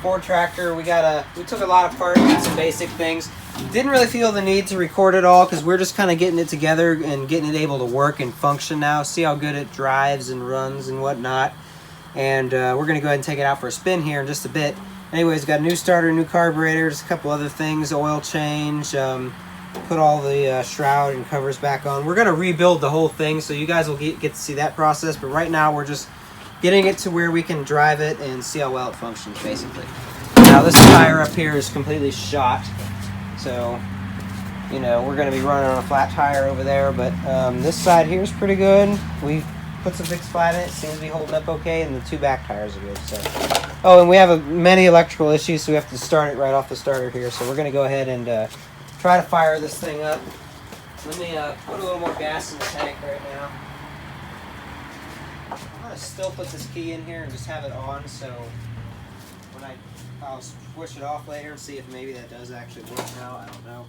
Ford tractor. We took a lot apart, did some basic things. Didn't really feel the need to record it all because we're just kind of getting it together and getting it able to work and function now. See how good it drives and runs and whatnot. And we're going to go ahead and take it out for a spin here in just a bit. Anyways, got a new starter, new carburetor, just a couple other things, oil change, put all the shroud and covers back on. We're going to rebuild the whole thing, so you guys will get to see that process. But right now, we're just getting it to where we can drive it and see how well it functions, basically. Now, this tire up here is completely shot. So, you know, we're going to be running on a flat tire over there. But this side here is pretty good. We've put some fixed flat in it. Seems to be holding up okay. And the two back tires are good. So. Oh, and we have many electrical issues, so we have to start it right off the starter here. So we're going to go ahead and try to fire this thing up. Let me put a little more gas in the tank right now. I'm going to still put this key in here and just have it on, so when I'll switch it off later and see if maybe that does actually work now. I don't know.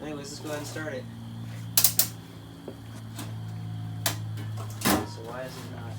Anyways, let's go ahead and start it. So why is it not?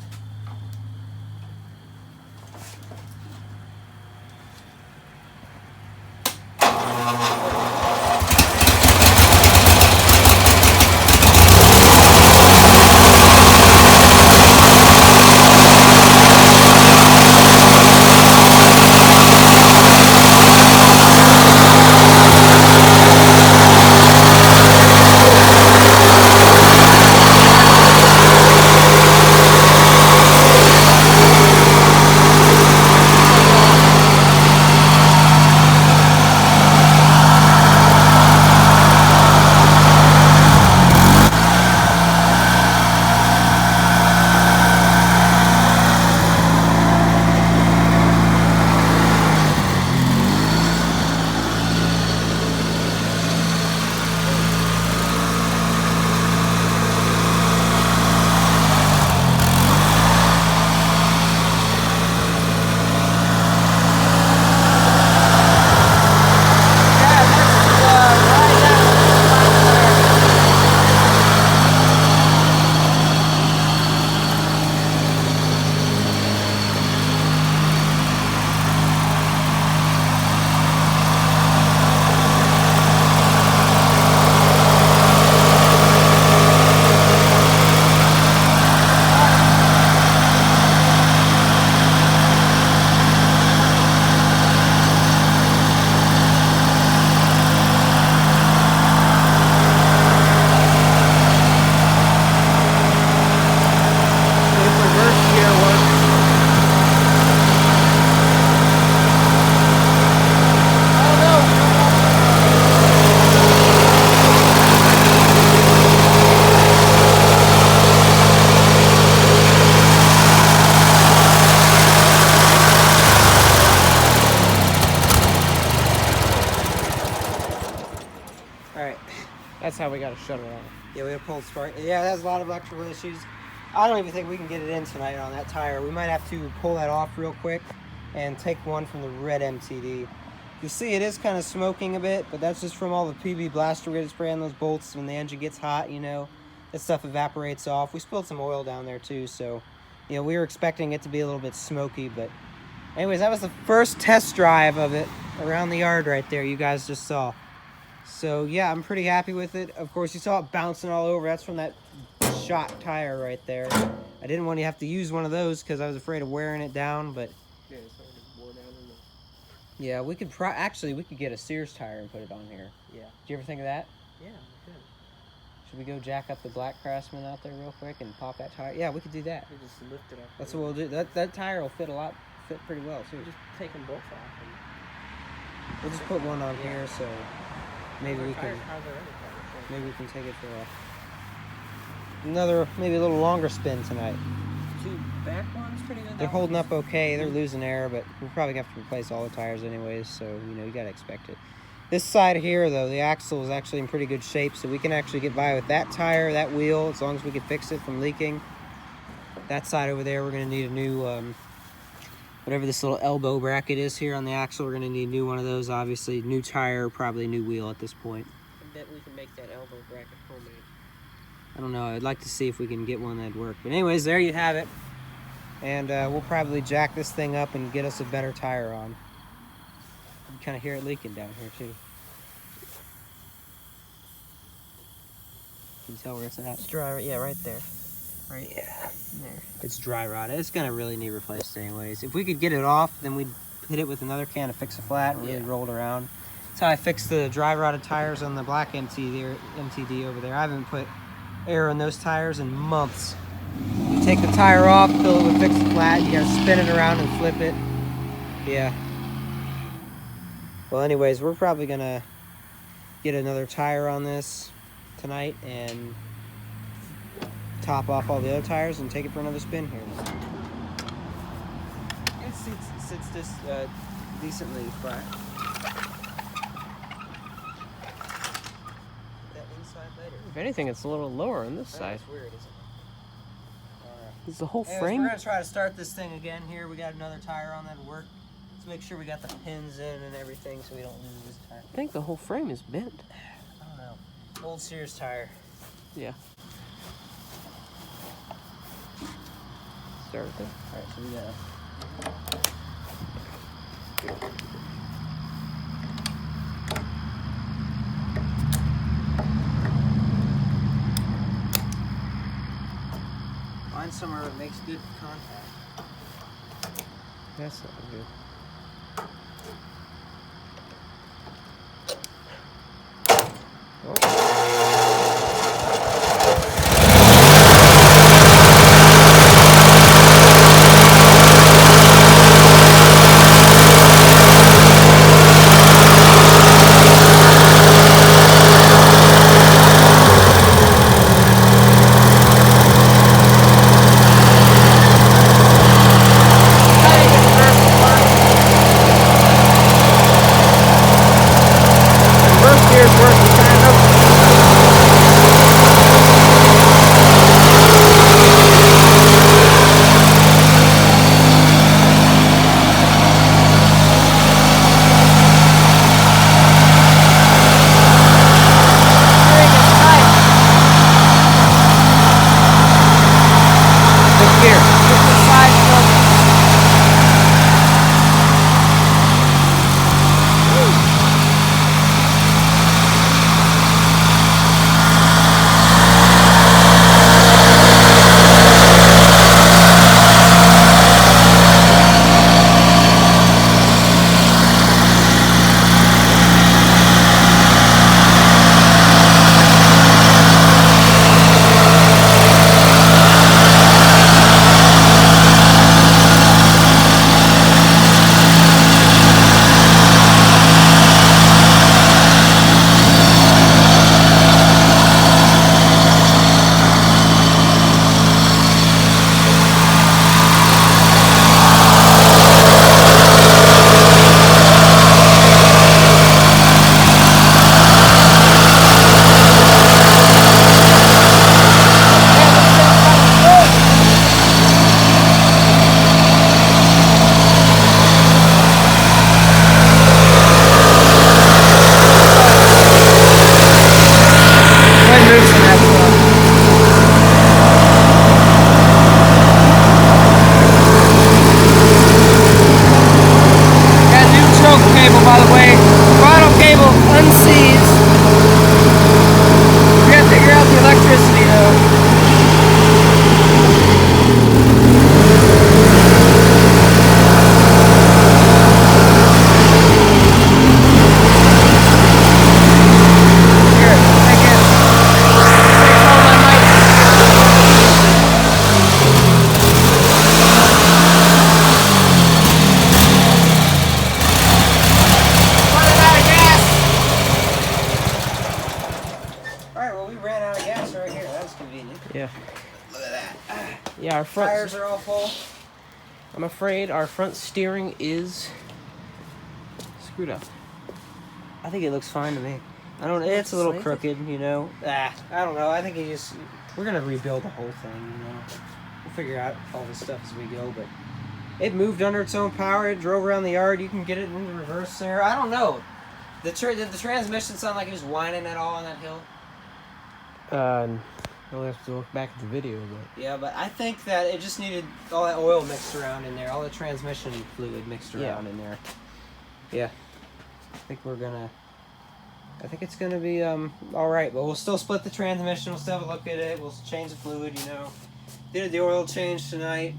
That's how we got to shut it off. Yeah, we have pulled spark. Yeah, that's a lot of electrical issues. I don't even think we can get it in tonight on that tire. We might have to pull that off real quick and take one from the red MTD. You see it is kind of smoking a bit, but that's just from all the PB blaster we had to spray on those bolts. When the engine gets hot, you know, that stuff evaporates off. We spilled some oil down there too, so, you know, we were expecting it to be a little bit smoky, but anyways, that was the first test drive of it around the yard right there you guys just saw. So yeah, I'm pretty happy with it. Of course, you saw it bouncing all over. That's from that shot tire right there. I didn't want to have to use one of those because I was afraid of wearing it down, but yeah, it's already wore down in the... Yeah, we could actually we could get a Sears tire and put it on here. Yeah. Did you ever think of that? Yeah, we could. Should we go jack up the Black Craftsman out there real quick and pop that tire? Yeah, we could do that. We just lift it up. That's what we'll do. That tire will fit pretty well too. We'll just take them both off. And we'll just put one on here, so maybe we can. Maybe we can take it for another, maybe a little longer spin tonight. Two back ones, pretty good. They're holding up okay. They're losing air, but we'll probably have to replace all the tires anyways, so, you know, you gotta expect it. This side here, though, the axle is actually in pretty good shape, so we can actually get by with that tire, that wheel, as long as we can fix it from leaking. That side over there, we're gonna need a new, whatever this little elbow bracket is here on the axle, we're gonna need a new one of those, obviously. New tire, probably new wheel at this point. I bet we can make that elbow bracket homemade. I don't know, I'd like to see if we can get one that'd work. But anyways, there you have it. And we'll probably jack this thing up and get us a better tire on. You kind of hear it leaking down here too. Can you tell where it's at? It's dry, yeah, right there. Right there. It's dry rotted. It's gonna really need replaced anyways. If we could get it off, then we'd hit it with another can to fix it flat and really roll it around. That's how I fixed the dry rotted tires on the black MTD over there. I haven't put air on those tires in months. You take the tire off, fill it with fix it flat, you gotta spin it around and flip it. Yeah. Well, anyways, we're probably gonna get another tire on this tonight and top off all the other tires and take it for another spin here. It sits this decently flat. That inside later. If anything, it's a little lower on this side. That's weird, isn't it? Is the whole Anyways, frame? we're gonna try to start this thing again here. We got another tire on that work. Let's make sure we got the pins in and everything so we don't lose this tire. I think the whole frame is bent. I don't know. Old Sears tire. Yeah. Start with it. Alright, so we got find somewhere that makes good contact. That's not good. Yeah. Look at that. Yeah, our front Tires are all full. I'm afraid our front steering is screwed up. I think it looks fine to me. I don't. It's a little crooked, you know. I don't know. I think we're gonna rebuild the whole thing, you know. We'll figure out all this stuff as we go, but it moved under its own power. It drove around the yard. You can get it into reverse there. I don't know. Did the transmission sound like it was whining at all on that hill? We'll have to look back at the video, but Yeah, but I think that it just needed all that oil mixed around in there, all the transmission fluid mixed around in there. Yeah. I think it's gonna be all right. But we'll still split the transmission. We'll still have a look at it. We'll change the fluid. You know, did the oil change tonight.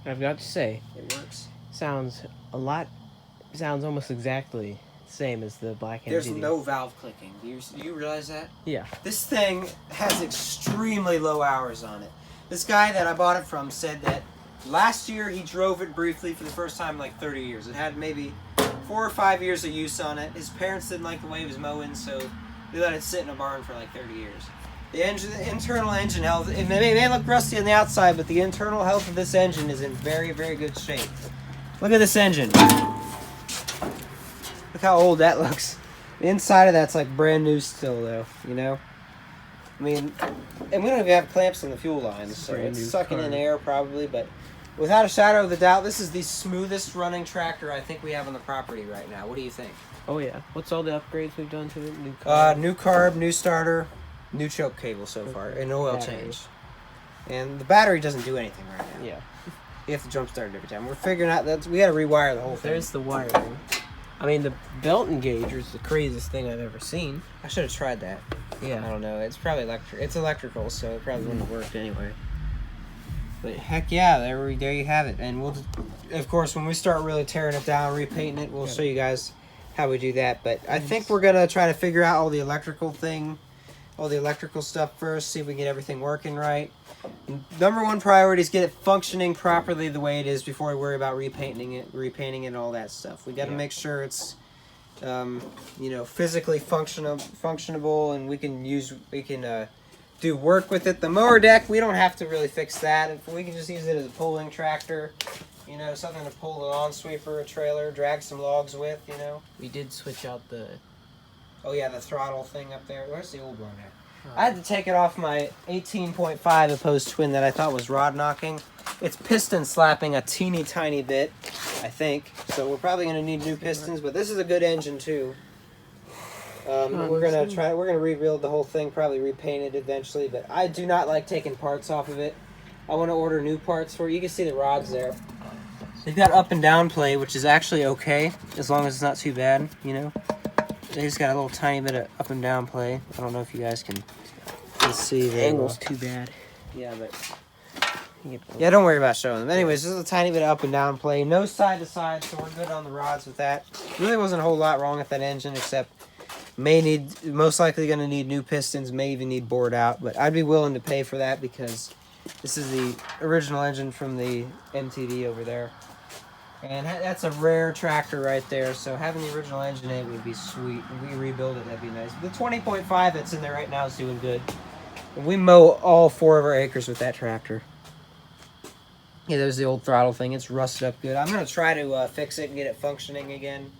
I've got to say, it works. Sounds almost exactly the same as the black MTD. There's no valve clicking. Do you realize that? Yeah. This thing has extremely low hours on it. This guy that I bought it from said that last year he drove it briefly for the first time in like 30 years. It had maybe 4 or 5 years of use on it. His parents didn't like the way he was mowing, so they let it sit in a barn for like 30 years. The internal engine health, it may look rusty on the outside, but the internal health of this engine is in very, very good shape. Look at this engine. Look how old that looks. The inside of that's like brand new still, though, you know? I mean, and we don't even have clamps on the fuel lines, so it's sucking in air probably, but without a shadow of a doubt, this is the smoothest running tractor I think we have on the property right now. What do you think? Oh, yeah. What's all the upgrades we've done to it? New carb, new starter, new choke cable so far, and oil change. And the battery doesn't do anything right now. Yeah. You have to jump start it every time. We're figuring out that we got to rewire the whole thing. There's the wiring. I mean, the belt engager is the craziest thing I've ever seen. I should have tried that. Yeah. I don't know. It's probably It's electrical, so it probably wouldn't have worked anyway. But heck yeah, there you have it. And we'll, of course, when we start really tearing it down, repainting it, we'll show you guys how we do that. But I think we're gonna try to figure out all the electrical stuff first. See if we can get everything working right. Number one priority is get it functioning properly the way it is before we worry about repainting it, and all that stuff. We got to make sure it's, physically functionable, and we can do work with it. The mower deck, we don't have to really fix that. We can just use it as a pulling tractor, something to pull an lawn sweeper, a trailer, drag some logs with, We did switch out the... Oh yeah, the throttle thing up there. Where's the old one at? I had to take it off my 18.5 opposed twin that I thought was rod knocking. It's piston slapping a teeny tiny bit, I think. So we're probably going to need new pistons, but this is a good engine too. We're gonna rebuild the whole thing, probably repaint it eventually, but I do not like taking parts off of it. I want to order new parts for it. You can see the rods there. They've got up and down play, which is actually okay, as long as it's not too bad, They just got a little tiny bit of up and down play. I don't know if you guys can see the angle's too bad. Yeah, but yeah, don't worry about showing them. Anyways, just a tiny bit of up and down play. No side to side, so we're good on the rods with that. Really wasn't a whole lot wrong with that engine, except most likely going to need new pistons, may even need bored out. But I'd be willing to pay for that because this is the original engine from the MTD over there. And that's a rare tractor right there, so having the original engine in it would be sweet. If we rebuild it, that'd be nice. The 20.5 that's in there right now is doing good. And we mow all 4 of our acres with that tractor. Yeah, there's the old throttle thing. It's rusted up good. I'm going to try to fix it and get it functioning again,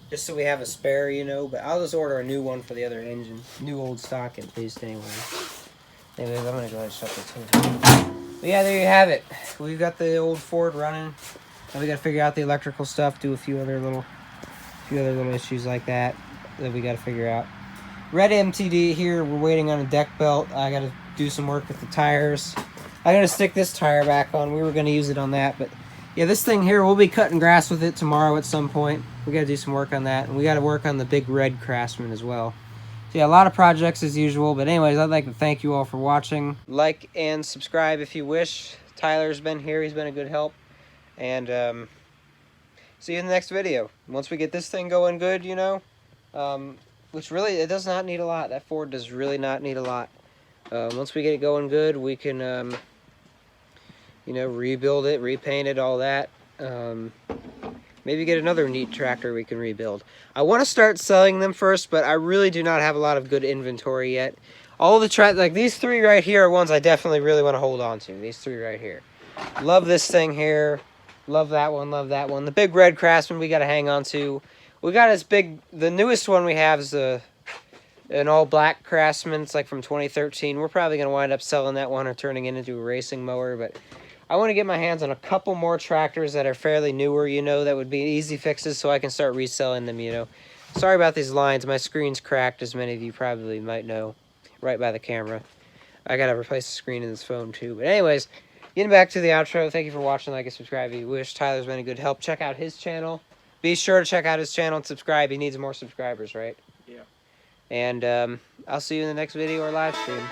just so we have a spare, but I'll just order a new one for the other engine. New old stock at least, anyway. Anyways, I'm going to go ahead and shut this in. But yeah, there you have it. We've got the old Ford running. Now we got to figure out the electrical stuff, do a few other little issues like that we got to figure out. Red MTD here, we're waiting on a deck belt. I got to do some work with the tires. I got to stick this tire back on. We were going to use it on that, but yeah, this thing here, we'll be cutting grass with it tomorrow at some point. We got to do some work on that, and we got to work on the big red Craftsman as well. So yeah, a lot of projects as usual, but anyways, I'd like to thank you all for watching. Like and subscribe if you wish. Tyler's been here. He's been a good help. And see you in the next video. Once we get this thing going good, which really, it does not need a lot. That Ford does really not need a lot. Once we get it going good, we can, rebuild it, repaint it, all that. Maybe get another neat tractor we can rebuild. I want to start selling them first, but I really do not have a lot of good inventory yet. All the like these 3 right here are ones I definitely really want to hold on to. These 3 right here. Love this thing here. Love that one, love that one. The big red Craftsman we got to hang on to. We got this big, the newest one we have is an all black Craftsman. It's like from 2013. We're probably going to wind up selling that one or turning it into a racing mower. But I want to get my hands on a couple more tractors that are fairly newer, that would be easy fixes so I can start reselling them, Sorry about these lines. My screen's cracked, as many of you probably might know, right by the camera. I got to replace the screen in this phone too. But anyways, getting back to the outro, thank you for watching. Like and subscribe if you wish. Tyler's been a good help. Check out his channel. be sure to check out his channel and subscribe. He needs more subscribers, right? Yeah. And I'll see you in the next video or live stream.